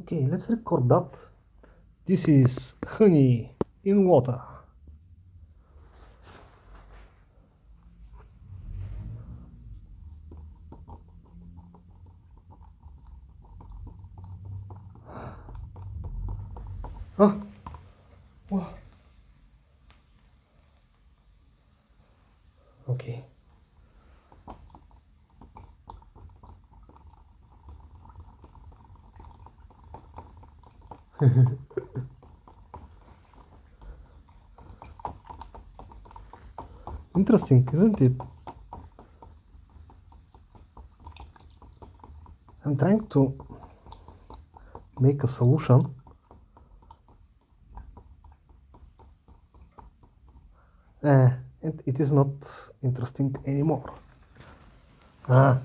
Okay, let's record that. This is honey in water. Huh? Wow. Okay. Interesting, isn't it? I'm trying to make a solution. And it is not interesting anymore. Ah,